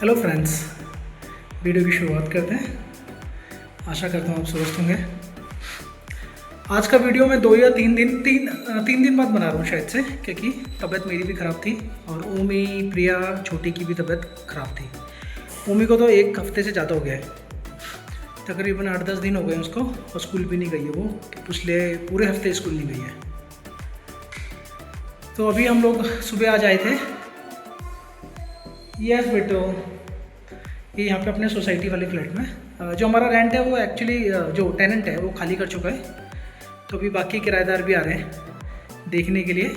Hello friends, video की शुरुआत करते हैं। आशा करता हूँ आप स्वस्थ होंगे। आज का वीडियो मैं 2 या 3 दिन बाद बना रहा हूँ शायद से, क्योंकि तबीयत मेरी भी ख़राब थी और ओमी प्रिया छोटी की भी तबीयत ख़राब थी। ओमी को तो 1 हफ्ते से ज़्यादा हो गया है, तकरीबन 8-10 दिन हो गए उसको, और स्कूल भी नहीं गई है वो। पिछले पूरे हफ्ते स्कूल नहीं गई है। तो अभी हम लोग सुबह आज आए थे। यस बेटो, ये यहाँ पे अपने सोसाइटी वाले फ्लैट में जो हमारा रेंट है वो एक्चुअली जो टेनेंट है वो खाली कर चुका है। तो अभी बाकी किराएदार भी आ रहे हैं देखने के लिए।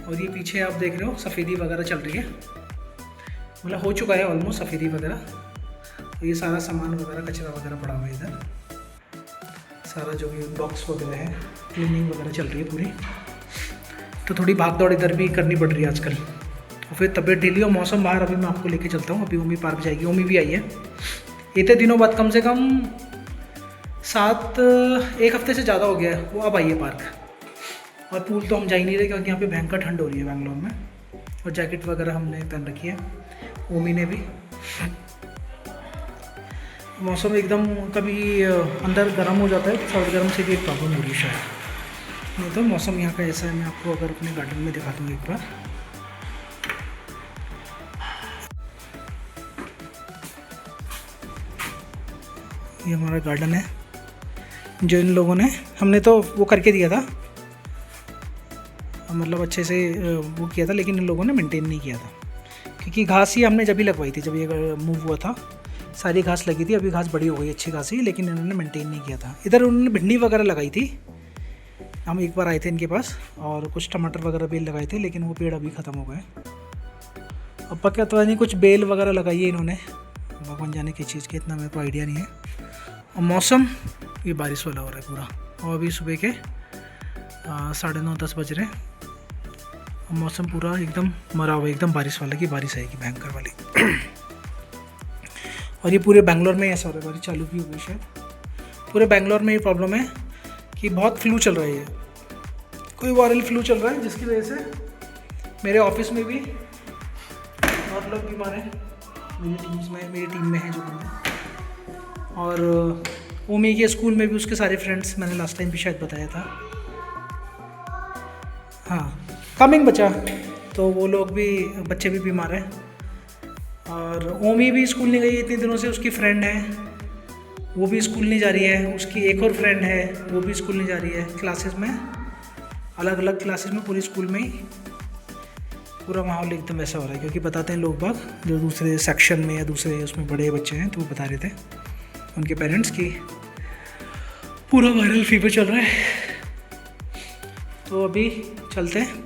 और ये पीछे आप देख रहे हो सफ़ेदी वगैरह चल रही है, मतलब हो चुका है ऑलमोस्ट सफ़ेदी वगैरह। तो ये सारा सामान वगैरह कचरा वगैरह पड़ा हुआ है इधर, सारा जो भी बॉक्स वगैरह है, क्लीनिंग वगैरह चल रही है पूरी। तो थोड़ी भाग दौड़ इधर भी करनी पड़ रही है आजकल। और फिर तबीयत ढीली और मौसम बाहर, अभी मैं आपको लेके चलता हूँ। अभी ओमी पार्क जाएगी, ओमी भी आई है इतने दिनों बाद, कम से कम 1 हफ्ते से ज़्यादा हो गया है वो अब आई है पार्क। और पूल तो हम जा ही नहीं रहे क्योंकि यहाँ पे भयंकर ठंड हो रही है बैंगलोर में। और जैकेट वगैरह हमने पहन रखी है, ओमी ने भी। मौसम एकदम कभी अंदर गर्म हो जाता है, सर्द गर्म से भी एक प्रॉब्लम हो रही है शायद। नहीं तो मौसम यहाँ का ऐसा है। मैं आपको अगर अपने गार्डन में दिखा दूँगी एक बार। ये हमारा गार्डन है जो इन लोगों ने, हमने तो वो करके दिया था, मतलब अच्छे से वो किया था, लेकिन इन लोगों ने मेंटेन नहीं किया था। क्योंकि घास ही हमने जब ही लगवाई थी, जब ये मूव हुआ था सारी घास लगी थी। अभी घास बड़ी हो गई अच्छी खासी, लेकिन इन्होंने मेंटेन नहीं किया था। इधर उन्होंने भिंडी वगैरह लगाई थी, हम एक बार आए थे इनके पास, और कुछ टमाटर वगैरह भी लगाए थे, लेकिन वो पेड़ अभी ख़त्म हो गए। अब पक्का तो नहीं, कुछ बेल वगैरह लगाई है इन्होंने, भगवान जाने किस चीज़ की, इतना मेरे को आइडिया नहीं है। और मौसम ये बारिश वाला हो रहा है पूरा। और अभी सुबह के 9:30-10 बज रहे हैं और मौसम पूरा एकदम मरा हुआ है, एकदम बारिश वाला की बारिश आएगी भयंकर वाली। और ये पूरे बैंगलोर में ऐसा हो रहा है, बारिश चालू भी हो गई शायद। पूरे बैंगलोर में ये प्रॉब्लम है कि बहुत फ्लू चल रहा है, कोई वायरल फ्लू चल रहा है, जिसकी वजह से मेरे ऑफिस में भी बहुत लोग बीमार हैं। मेरी टीम में है जो बंदे। और ओमी के स्कूल में भी उसके सारे फ्रेंड्स, मैंने लास्ट टाइम भी शायद बताया था। हाँ, कमिंग बच्चा, तो वो लोग भी, बच्चे भी बीमार हैं। और ओमी भी स्कूल नहीं गई इतने दिनों से। उसकी फ्रेंड है वो भी स्कूल नहीं जा रही है, उसकी एक और फ्रेंड है वो भी स्कूल नहीं जा रही है। क्लासेस में, अलग अलग क्लासेस में, पूरी स्कूल में ही पूरा माहौल एकदम ऐसा हो रहा है। क्योंकि बताते हैं लोग बाग जो दूसरे सेक्शन में या दूसरे उसमें बड़े बच्चे हैं, तो वो बता रहे थे उनके पेरेंट्स की पूरा वायरल फीवर चल रहा है। तो अभी चलते हैं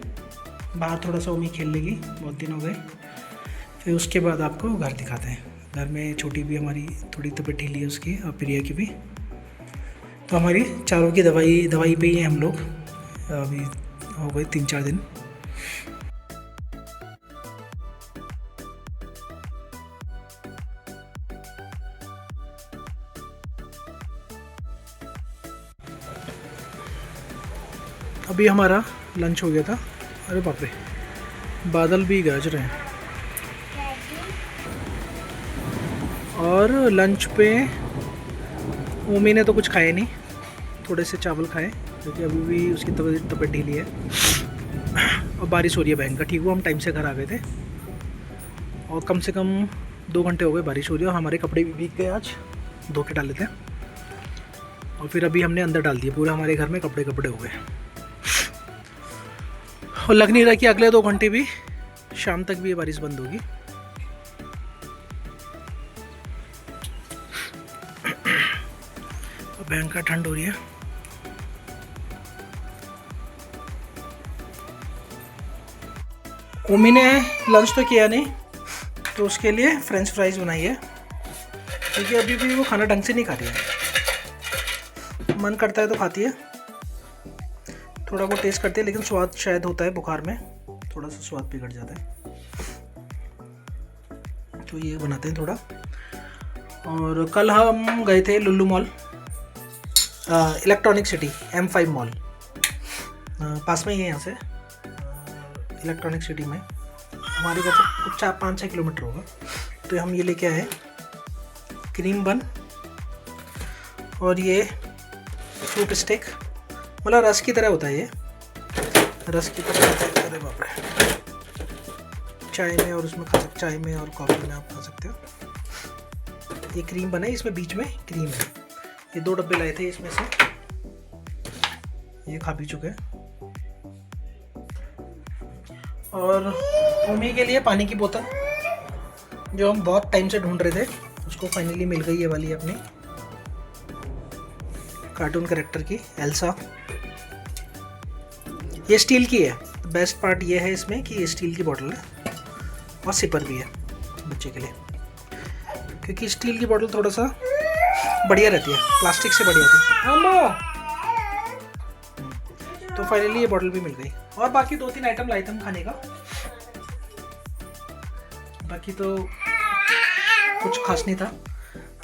बाहर, थोड़ा सा ओमी खेल लेगी, बहुत दिन हो गए। फिर उसके बाद आपको घर दिखाते हैं। घर में छोटी भी हमारी थोड़ी तबीयत ढीली है उसकी, और प्रिया की भी। तो हमारी चारों की दवाई पे ही हैं हम लोग, अभी हो गए 3-4 दिन। अभी हमारा लंच हो गया था। अरे बाप रे, बादल भी गरज रहे हैं। और लंच पे ओमी ने तो कुछ खाया नहीं, थोड़े से चावल खाए, क्योंकि अभी भी उसकी तबीयत ढीली है। और बारिश हो रही है भयंकर। ठीक हुआ हम टाइम से घर आ गए थे, और कम से कम 2 घंटे हो गए बारिश हो रही है। और हमारे कपड़े भी भीग गए, आज धो के डाले थे। और फिर अभी हमने अंदर डाल दिए पूरे, हमारे घर में कपड़े हो गए। और लग नहीं रहा कि अगले 2 घंटे भी, शाम तक भी ये बारिश बंद होगी। भयंकर ठंड हो रही है। ओमी ने लंच तो किया नहीं, तो उसके लिए फ्रेंच फ्राइज बनाई है, क्योंकि अभी भी वो खाना ढंग से नहीं खा रही है। मन करता है तो खाती है, थोड़ा वो टेस्ट करती है, लेकिन स्वाद शायद होता है, बुखार में थोड़ा सा स्वाद बिगड़ जाता है। तो ये बनाते हैं थोड़ा। और कल हम गए थे Lulu mall, electronic city M5 mall, पास में ही है यहाँ से। इलेक्ट्रॉनिक सिटी में हमारे घर से कुछ 4-5-6 किलोमीटर होगा। तो हम ये लेके आए क्रीम बन और ये फ्रूट स्टिक, मतलब रस की तरह होता है ये, रस की तरह होता है। अरे बाप रे, चाय में और उसमें खा सकते, चाय में और कॉफ़ी में आप खा सकते हो। ये क्रीम बना है, इसमें बीच में क्रीम है। ये 2 डब्बे लाए थे इसमें से, ये खा भी चुके हैं। और ओमी के लिए पानी की बोतल, जो हम बहुत टाइम से ढूंढ रहे थे, उसको फाइनली मिल गई ये वाली अपनी कार्टून कैरेक्टर की एल्सा। ये स्टील की है। बेस्ट पार्ट ये है इसमें कि ये स्टील की बोतल है और सिपर भी है बच्चे के लिए, क्योंकि स्टील की बोतल थोड़ा सा बढ़िया रहती है, प्लास्टिक से बढ़िया थी। तो फाइनली ये बोतल भी मिल गई। और बाकी 2-3 आइटम लाए थे हम खाने का, बाकी तो कुछ खास नहीं था।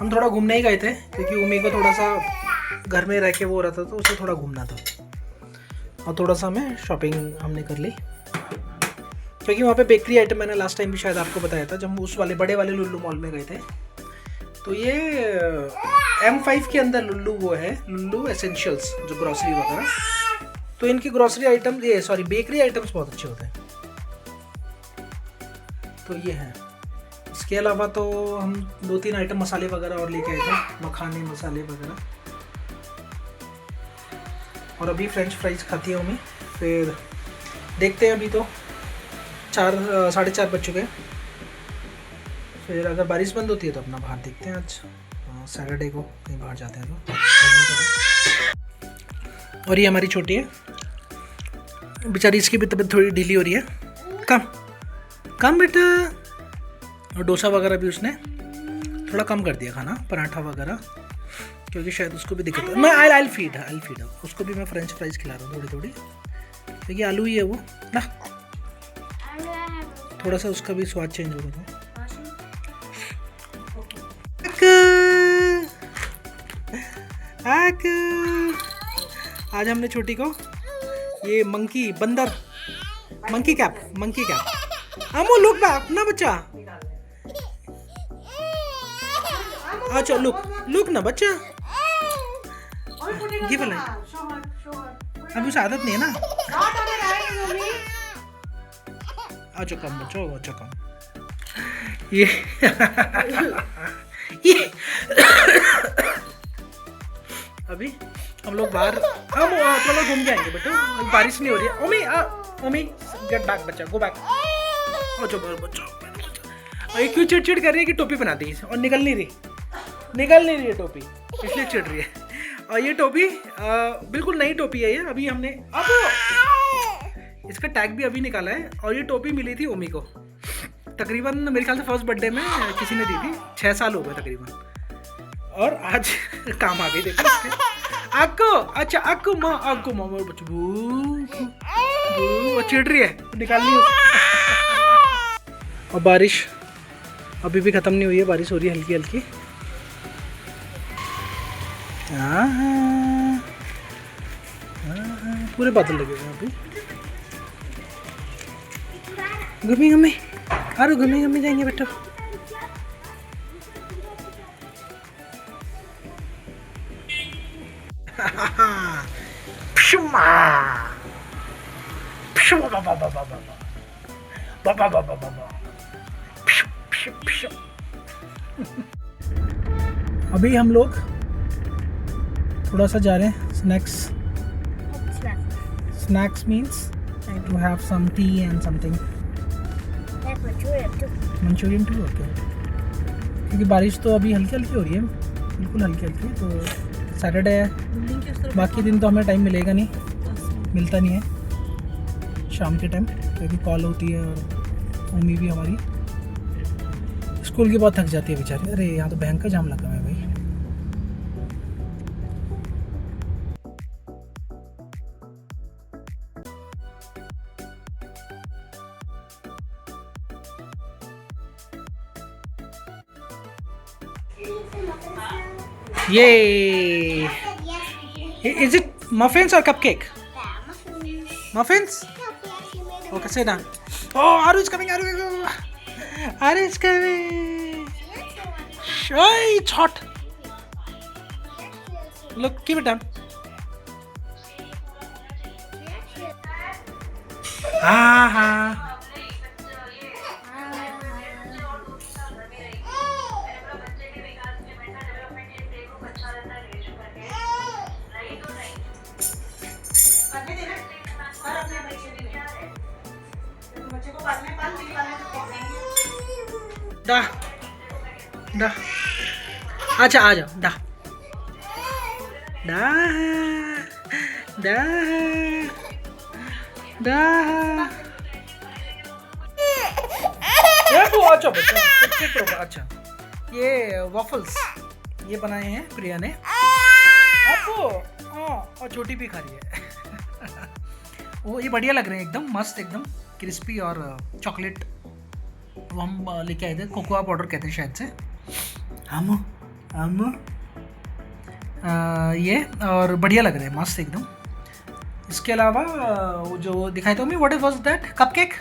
हम थोड़ा घूमने ही गए थे, क्योंकि उमी को थोड़ा सा घर में रह के वो हो रहा था, तो उसे थोड़ा घूमना था और थोड़ा सा हमें शॉपिंग हमने कर ली, क्योंकि वहाँ पे बेकरी आइटम मैंने लास्ट टाइम भी शायद आपको बताया था, जब हम उस वाले बड़े वाले लुल्लू मॉल में गए थे। तो ये M5 के अंदर लुल्लू वो है, लुल्लू एसेंशियल्स, जो ग्रॉसरी वगैरह। तो इनकी ग्रॉसरी आइटम, ये सॉरी बेकरी आइटम्स बहुत अच्छे होते हैं। तो ये है। इसके अलावा तो हम 2-3 आइटम मसाले वगैरह और लेके आए थे, मखाने मसाले वगैरह। और अभी फ्रेंच फ्राइज खाती है उमी। फिर देखते हैं, अभी तो 4-4:30 बज चुके हैं। फिर अगर बारिश बंद होती है तो अपना बाहर देखते हैं, आज सैटरडे को कहीं बाहर जाते हैं तो। और ये हमारी छोटी है बेचारी, इसकी भी तबीयत थोड़ी ढीली हो रही है। कम बेटा। और डोसा वगैरह भी उसने थोड़ा कम कर दिया खाना, पराठा वगैरह, क्योंकि शायद उसको भी दिक्कत है। मैं आई फीड उसको भी मैं फ्रेंच फ्राइज खिला रहा हूँ थोड़ी, क्योंकि आलू ही है वो ना, थोड़ा सा उसका भी स्वाद चेंज होगा। आज हमने छोटी को ये मंकी कैप अमो लुक बैक ना बच्चा, अच्छा लुक ना बच्चा, गिव अ अभी उसे आदत नहीं है ना। अच्छा कम बच्चों, अच्छा कम। ये अभी हम लोग बाहर थोड़ा घूम के आएंगे बेटा, बारिश नहीं हो रही है। ओमी गेट बैक बच्चा, गो बैक। बच्चा ये क्यों चिड़चिड़ कर रही है कि टोपी बना दी और निकल नहीं रही है टोपी, इसलिए चिड़ रही है। और ये टोपी बिल्कुल नई टोपी है ये, अभी हमने इसका टैग भी अभी निकाला है। और ये टोपी मिली थी ओमी को तकरीबन, मेरे ख्याल से फर्स्ट बर्थडे में किसी ने दी थी, 6 साल हो गए तकरीबन। और आज काम आ गई, देखो आको माँ वो चिड़ रही है, निकालनी और बारिश अभी भी ख़त्म नहीं हुई है, बारिश हो रही है हल्की हल्की। पूरे बादल लगे हुए हैं अभी। घूमे जाएंगे बेटा। अभी हम लोग थोड़ा सा जा रहे हैं snacks means to have some tea and something, manchurian too. Okay, क्योंकि बारिश तो अभी हल्की हल्की हो रही है, बिल्कुल हल्की हल्की। तो सैटरडे है, बाकी दिन तो हमें टाइम मिलेगा नहीं, मिलता नहीं है शाम के टाइम, क्योंकि कॉल होती है और मम्मी भी हमारी स्कूल की बहुत थक जाती है बेचारी। अरे यहाँ तो बैंक का जाम लगा है भाई। Yay! Is it muffins or cupcake? Muffins? Okay, sit down. Oh, Aru is coming. Aru is coming. Hey, it's hot. Look, keep it down. हाँ. डा डा अच्छा आ जाओ डा डा डा डा अच्छा बच्चा अच्छा ये वॉफल्स ये बनाए हैं प्रिया ने आपको और छोटी भी खा रही है वो ये बढ़िया लग रहे हैं एकदम मस्त एकदम क्रिस्पी और चॉकलेट वो हम लेके आए थे कोकोआ पाउडर कहते हैं शायद से हम ये और बढ़िया लग रहे हैं मस्त एकदम। इसके अलावा वो जो दिखाई तो व्हाट वाज दैट कपकेक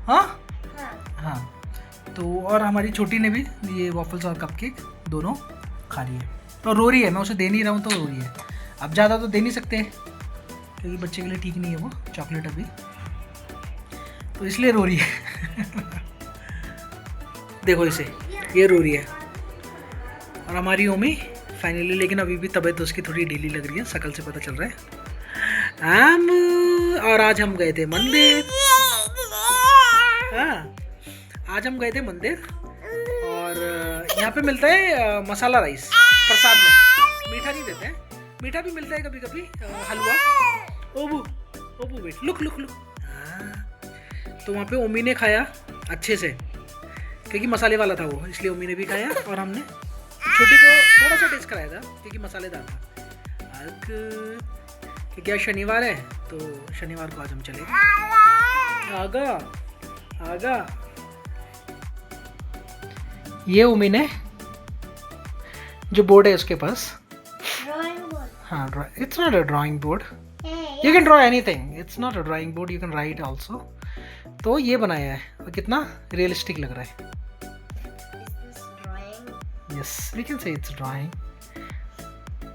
हाँ हाँ तो और हमारी छोटी ने भी ये वॉफल्स और कपकेक दोनों खा रही है तो रो रही है मैं उसे दे नहीं रहा हूँ तो रो रही है। अब ज़्यादा तो दे नहीं सकते क्योंकि बच्चे के लिए ठीक नहीं है वो चॉकलेट अभी तो इसलिए रो रही है देखो इसे ये रो रही है और हमारी ओमी फाइनली लेकिन अभी भी तबीयत उसकी थोड़ी ढीली लग रही है शक्ल से पता चल रहा है। और आज हम गए थे मंदिर हाँ आज हम गए थे मंदिर और यहाँ पे मिलता है मसाला राइस प्रसाद में मीठा नहीं देते हैं मीठा भी मिलता है कभी कभी हलवा ओबू ओबू वेट लुक लुक लुक तो वहाँ पे ओमी ने खाया अच्छे से क्योंकि मसाले वाला था वो इसलिए ओमी ने भी खाया और हमने छोटी को थोड़ा सा टेस्ट कराया था क्योंकि मसालेदार था क्योंकि आज शनिवार है तो शनिवार को आज हम चलेंगे आगा आगा ये ओमी ने जो बोर्ड है उसके पास हाँ it's not a drawing board you can draw anything it's not a drawing board you can write also तो ये बनाया है और कितना रियलिस्टिक लग रहा है yes we can say it's drawing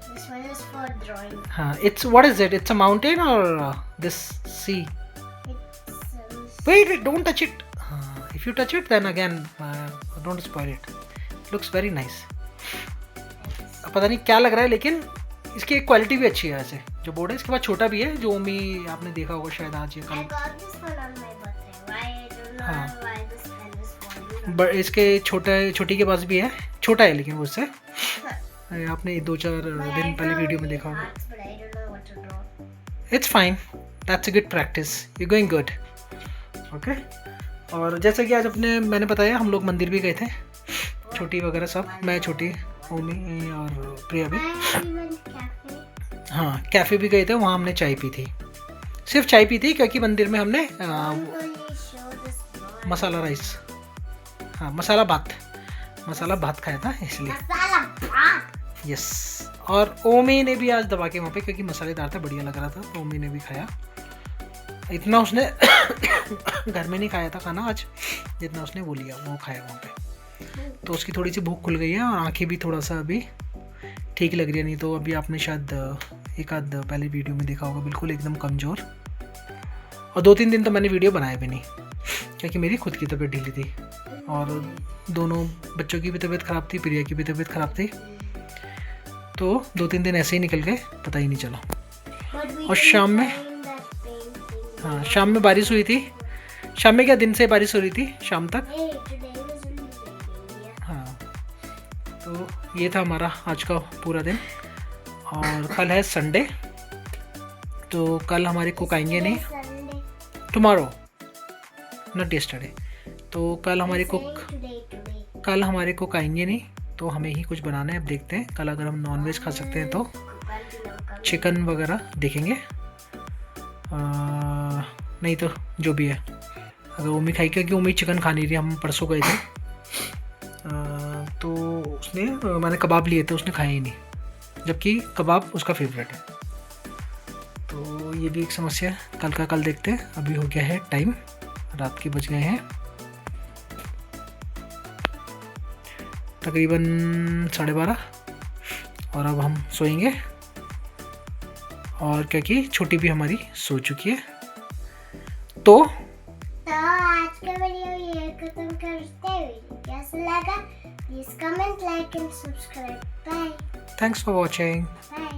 This one is for drawing. It's what is it? It's a mountain or this sea? It's Wait, don't touch it. If you touch it, then again, don't spoil it. Looks very nice. अब पता नहीं क्या लग रहा है लेकिन इसकी एक क्वालिटी भी अच्छी है वैसे जो बोर्ड है इसके बाद छोटा भी है जो ओमी आपने देखा होगा शायद आज ये I got this one on my birthday. Why I don't know हाँ. why this pen is for you. इसके छोटी के पास भी है छोटा है लेकिन वो उससे आपने 2-4 दिन पहले वीडियो में देखा होगा But I don't know what to draw. It's fine that's a good practice you going good okay. और जैसे कि आज मैंने बताया हम लोग मंदिर भी गए थे छोटी वगैरह सब मैं छोटी ओमी और प्रिया भी And we went cafe. हाँ कैफ़े भी गए थे वहाँ हमने चाय पी थी सिर्फ चाय पी थी क्योंकि मंदिर में हमने I'm going to show this drawing. Masala rice हाँ मसाला भात खाया था इसलिए Masala bhat. यस और ओमी ने भी आज दबा के वहाँ पे क्योंकि मसालेदार था बढ़िया लग रहा था तो ओमी ने भी खाया इतना उसने घर में नहीं खाया था खाना आज जितना उसने वो लिया वो खाया वहाँ पे तो उसकी थोड़ी सी भूख खुल गई है और आंखें भी थोड़ा सा अभी ठीक लग रही है नहीं तो अभी आपने शायद एक आध पहले वीडियो में देखा होगा बिल्कुल एकदम कमज़ोर और 2-3 दिन तो मैंने वीडियो बनाया भी नहीं क्योंकि मेरी खुद की तबीयत ढीली थी और दोनों बच्चों की भी तबीयत ख़राब थी प्रिया की भी तबीयत ख़राब थी तो 2-3 दिन ऐसे ही निकल गए पता ही नहीं चला। But we और didn't शाम में find that painting. हाँ शाम में बारिश हुई थी शाम में क्या दिन से बारिश हो रही थी शाम तक Hey, today was really raining. Yeah. हाँ तो ये था हमारा आज का पूरा दिन और कल है संडे तो कल हमारे कुक आएंगे नहीं Sunday. टुमारो नॉट यस्टरडे तो कल हमारे कुक Today. कल हमारे कुक आएंगे नहीं तो हमें ही कुछ बनाना है अब देखते हैं कल अगर हम नॉनवेज खा सकते हैं तो चिकन वगैरह देखेंगे नहीं तो जो भी है अगर उम्मी खाई क्योंकि उम्मी चिकन खा नहीं रही हम परसों गए थे तो उसने मैंने कबाब लिए थे उसने खाया ही नहीं जबकि कबाब उसका फेवरेट है तो ये भी एक समस्या है कल का कल देखते हैं अभी हो गया है टाइम रात के बज गए हैं तकरीबन 12:30 और अब हम सोएंगे। और क्या कि छोटी भी हमारी सो चुकी है। तो आज का वीडियो ये खत्म करते हैं। कैसा लगा please comment, like and subscribe. Bye thanks for watching. Bye.